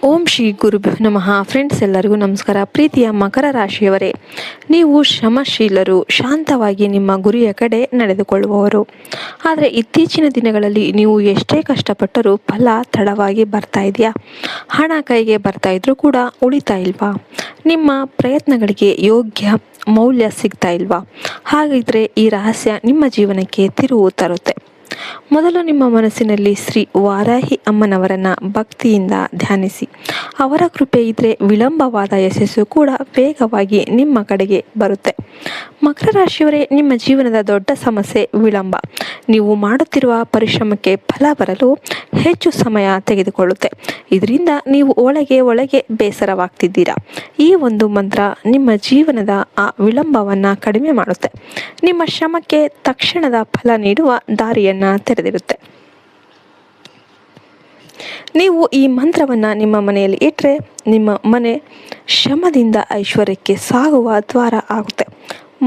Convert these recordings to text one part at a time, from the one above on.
ಓಂ ಶ್ರೀ ಗುರುಭ್ಯೋ ನಮಃ. ಫ್ರೆಂಡ್ಸ್, ಎಲ್ಲರಿಗೂ ನಮಸ್ಕಾರ. ಪ್ರೀತಿಯ ಮಕರ ರಾಶಿಯವರೇ, ನೀವು ಶ್ರಮಶೀಲರು, ಶಾಂತವಾಗಿ ನಿಮ್ಮ ಗುರಿಯ ಕಡೆ ನಡೆದುಕೊಳ್ಳುವವರು. ಆದರೆ ಇತ್ತೀಚಿನ ದಿನಗಳಲ್ಲಿ ನೀವು ಎಷ್ಟೇ ಕಷ್ಟಪಟ್ಟರೂ ಫಲ ತಡವಾಗಿ ಬರ್ತಾ ಇದೆಯಾ? ಹಣ ಕೈಗೆ ಬರ್ತಾ ಇದ್ರೂ ಕೂಡ ಉಳಿತಾ ಇಲ್ವಾ? ನಿಮ್ಮ ಪ್ರಯತ್ನಗಳಿಗೆ ಯೋಗ್ಯ ಮೌಲ್ಯ ಸಿಗ್ತಾ ಇಲ್ವಾ? ಹಾಗಿದ್ರೆ ಈ ರಹಸ್ಯ ನಿಮ್ಮ ಜೀವನಕ್ಕೆ ತಿರುವು ತರುತ್ತೆ. ಮೊದಲು ನಿಮ್ಮ ಮನಸ್ಸಿನಲ್ಲಿ ಶ್ರೀ ವಾರಾಹಿ ಅಮ್ಮನವರನ್ನ ಭಕ್ತಿಯಿಂದ ಧ್ಯಾನಿಸಿ. ಅವರ ಕೃಪೆ ಇದ್ರೆ ವಿಳಂಬವಾದ ಯಶಸ್ಸು ಕೂಡ ವೇಗವಾಗಿ ನಿಮ್ಮ ಕಡೆಗೆ ಬರುತ್ತೆ. ಮಕರ ರಾಶಿಯವರೇ, ನಿಮ್ಮ ಜೀವನದ ದೊಡ್ಡ ಸಮಸ್ಯೆ ವಿಳಂಬ. ನೀವು ಮಾಡುತ್ತಿರುವ ಪರಿಶ್ರಮಕ್ಕೆ ಫಲ ಬರಲು ಹೆಚ್ಚು ಸಮಯ ತೆಗೆದುಕೊಳ್ಳುತ್ತೆ. ಇದರಿಂದ ನೀವು ಒಳಗೆ ಬೇಸರವಾಗ್ತಿದ್ದೀರಾ. ಈ ಒಂದು ಮಂತ್ರ ನಿಮ್ಮ ಜೀವನದ ಆ ವಿಳಂಬವನ್ನು ಕಡಿಮೆ ಮಾಡುತ್ತೆ. ನಿಮ್ಮ ಶ್ರಮಕ್ಕೆ ತಕ್ಷಣದ ಫಲ ನೀಡುವ ದಾರಿಯನ್ನು ತೆರೆದಿರುತ್ತೆ. ನೀವು ಈ ಮಂತ್ರವನ್ನು ನಿಮ್ಮ ಮನೆಯಲ್ಲಿ ಇಟ್ಟರೆ ನಿಮ್ಮ ಮನೆ ಶ್ರಮದಿಂದ ಐಶ್ವರ್ಯಕ್ಕೆ ಸಾಗುವ ದ್ವಾರ ಆಗುತ್ತೆ.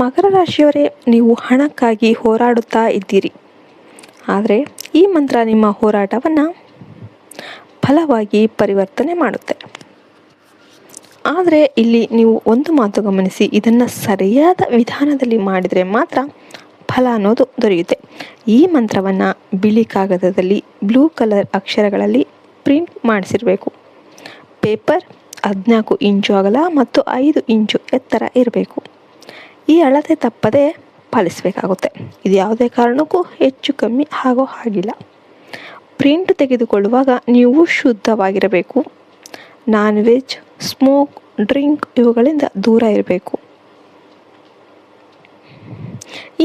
ಮಕರ ರಾಶಿಯವರೇ, ನೀವು ಹಣಕ್ಕಾಗಿ ಹೋರಾಡುತ್ತಾ ಇದ್ದೀರಿ. ಆದರೆ ಈ ಮಂತ್ರ ನಿಮ್ಮ ಹೋರಾಟವನ್ನು ಫಲವಾಗಿ ಪರಿವರ್ತನೆ ಮಾಡುತ್ತೆ. ಆದರೆ ಇಲ್ಲಿ ನೀವು ಒಂದು ಮಾತು ಗಮನಿಸಿ, ಇದನ್ನು ಸರಿಯಾದ ವಿಧಾನದಲ್ಲಿ ಮಾಡಿದರೆ ಮಾತ್ರ ಫಲ ಅನ್ನೋದು ದೊರೆಯುತ್ತೆ. ಈ ಮಂತ್ರವನ್ನು ಬಿಳಿ ಕಾಗದದಲ್ಲಿ ಬ್ಲೂ ಕಲರ್ ಅಕ್ಷರಗಳಲ್ಲಿ ಪ್ರಿಂಟ್ ಮಾಡಿಸಿರಬೇಕು. ಪೇಪರ್ 14 ಇಂಚು ಅಗಲ ಮತ್ತು 5 ಇಂಚು ಎತ್ತರ ಇರಬೇಕು. ಈ ಅಳತೆ ತಪ್ಪದೆ ಪಾಲಿಸಬೇಕಾಗುತ್ತೆ. ಇದು ಯಾವುದೇ ಕಾರಣಕ್ಕೂ ಹೆಚ್ಚು ಕಮ್ಮಿ ಆಗೋ ಹಾಗಿಲ್ಲ. ಪ್ರಿಂಟ್ ತೆಗೆದುಕೊಳ್ಳುವಾಗ ನೀವು ಶುದ್ಧವಾಗಿರಬೇಕು. ನಾನ್ ವೆಜ್, ಸ್ಮೋಕ್, ಡ್ರಿಂಕ್ ಇವುಗಳಿಂದ ದೂರ ಇರಬೇಕು.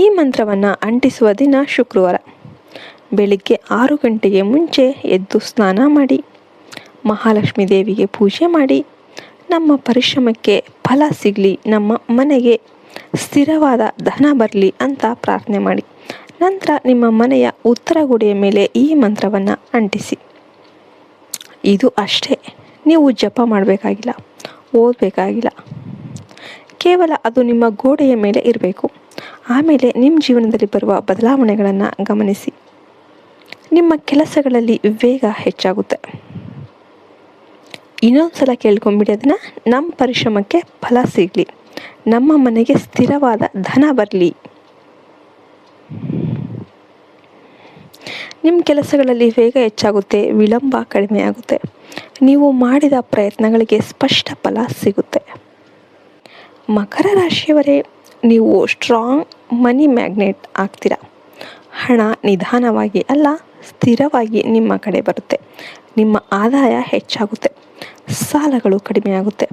ಈ ಮಂತ್ರವನ್ನು ಅಂಟಿಸುವ ದಿನ ಶುಕ್ರವಾರ. ಬೆಳಿಗ್ಗೆ 6 ಗಂಟೆಗೆ ಮುಂಚೆ ಎದ್ದು ಸ್ನಾನ ಮಾಡಿ, ಮಹಾಲಕ್ಷ್ಮೀ ದೇವಿಗೆ ಪೂಜೆ ಮಾಡಿ, ನಮ್ಮ ಪರಿಶ್ರಮಕ್ಕೆ ಫಲ ಸಿಗಲಿ, ನಮ್ಮ ಮನೆಗೆ ಸ್ಥಿರವಾದ ಧನ ಬರಲಿ ಅಂತ ಪ್ರಾರ್ಥನೆ ಮಾಡಿ. ನಂತರ ನಿಮ್ಮ ಮನೆಯ ಉತ್ತರ ಗೋಡೆಯ ಮೇಲೆ ಈ ಮಂತ್ರವನ್ನು ಅಂಟಿಸಿ. ಇದು ಅಷ್ಟೇ, ನೀವು ಜಪ ಮಾಡಬೇಕಾಗಿಲ್ಲ, ಓದಬೇಕಾಗಿಲ್ಲ. ಕೇವಲ ಅದು ನಿಮ್ಮ ಗೋಡೆಯ ಮೇಲೆ ಇರಬೇಕು. ಆಮೇಲೆ ನಿಮ್ಮ ಜೀವನದಲ್ಲಿ ಬರುವ ಬದಲಾವಣೆಗಳನ್ನು ಗಮನಿಸಿ. ನಿಮ್ಮ ಕೆಲಸಗಳಲ್ಲಿ ವೇಗ ಹೆಚ್ಚಾಗುತ್ತೆ. ಇನ್ನೊಂದು ಸಲ ಕೇಳ್ಕೊಂಬಿಡಿ ಅದನ್ನು. ನಮ್ಮ ಪರಿಶ್ರಮಕ್ಕೆ ಫಲ ಸಿಗಲಿ, ನಮ್ಮ ಮನೆಗೆ ಸ್ಥಿರವಾದ ಧನ ಬರಲಿ. ನಿಮ್ಮ ಕೆಲಸಗಳಲ್ಲಿ ವೇಗ ಹೆಚ್ಚಾಗುತ್ತೆ, ವಿಳಂಬ ಕಡಿಮೆ ಆಗುತ್ತೆ. ನೀವು ಮಾಡಿದ ಪ್ರಯತ್ನಗಳಿಗೆ ಸ್ಪಷ್ಟ ಫಲ ಸಿಗುತ್ತೆ. ಮಕರ ರಾಶಿಯವರೇ, ನೀವು ಸ್ಟ್ರಾಂಗ್ ಮನಿ ಮ್ಯಾಗ್ನೆಟ್ ಆಗ್ತೀರಾ. ಹಣ ನಿಧಾನವಾಗಿ ಅಲ್ಲ, ಸ್ಥಿರವಾಗಿ ನಿಮ್ಮ ಕಡೆ ಬರುತ್ತೆ. ನಿಮ್ಮ ಆದಾಯ ಹೆಚ್ಚಾಗುತ್ತೆ, ಸಾಲಗಳು ಕಡಿಮೆ ಆಗುತ್ತೆ,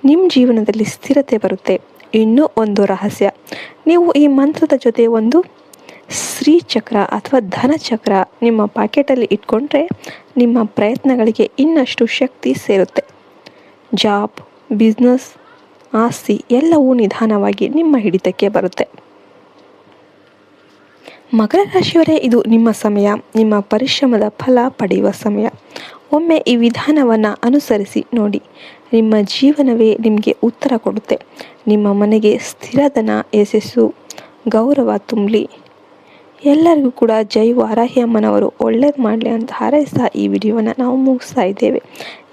ನಿಮ್ಮ ಜೀವನದಲ್ಲಿ ಸ್ಥಿರತೆ ಬರುತ್ತೆ. ಇನ್ನೂ ಒಂದು ರಹಸ್ಯ, ನೀವು ಈ ಮಂತ್ರದ ಜೊತೆ ಒಂದು ಶ್ರೀಚಕ್ರ ಅಥವಾ ಧನಚಕ್ರ ನಿಮ್ಮ ಪಾಕೆಟಲ್ಲಿ ಇಟ್ಕೊಂಡ್ರೆ ನಿಮ್ಮ ಪ್ರಯತ್ನಗಳಿಗೆ ಇನ್ನಷ್ಟು ಶಕ್ತಿ ಸೇರುತ್ತೆ. ಜಾಬ್, ಬಿಸ್ನೆಸ್, ಆಸ್ತಿ ಎಲ್ಲವೂ ನಿಧಾನವಾಗಿ ನಿಮ್ಮ ಹಿಡಿತಕ್ಕೆ ಬರುತ್ತೆ. ಮಕರ ರಾಶಿಯವರೇ, ಇದು ನಿಮ್ಮ ಸಮಯ, ನಿಮ್ಮ ಪರಿಶ್ರಮದ ಫಲ ಪಡೆಯುವ ಸಮಯ. ಒಮ್ಮೆ ಈ ವಿಧಾನವನ್ನು ಅನುಸರಿಸಿ ನೋಡಿ, ನಿಮ್ಮ ಜೀವನವೇ ನಿಮಗೆ ಉತ್ತರ ಕೊಡುತ್ತೆ. ನಿಮ್ಮ ಮನೆಗೆ ಸ್ಥಿರಧನ, ಯಶಸ್ಸು, ಗೌರವ ತುಂಬಲಿ. ಎಲ್ಲರಿಗೂ ಕೂಡ ಜೈ ವಾರಾಹಿ ಅಮ್ಮನವರು ಒಳ್ಳೇದು ಮಾಡಲಿ ಅಂತ ಹಾರೈಸ್ತಾ ಈ ವಿಡಿಯೋವನ್ನು ನಾವು ಮುಗಿಸ್ತಾ ಇದ್ದೇವೆ.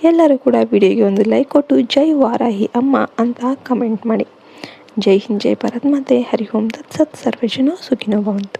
ಎಲ್ಲರೂ ಕೂಡ ವಿಡಿಯೋಗೆ ಒಂದು ಲೈಕ್ ಕೊಟ್ಟು ಜೈ ವಾರಾಹಿ ಅಮ್ಮ ಅಂತ ಕಮೆಂಟ್ ಮಾಡಿ. ಜೈ ಹಿಂದ್, ಜೈ ಭಾರತ್ ಮಾತೆ. ಹರಿ ಓಂ ತತ್ಸತ್. ಸರ್ವೇ ಜನ ಸುಖಿನೋ ಭವಂತು.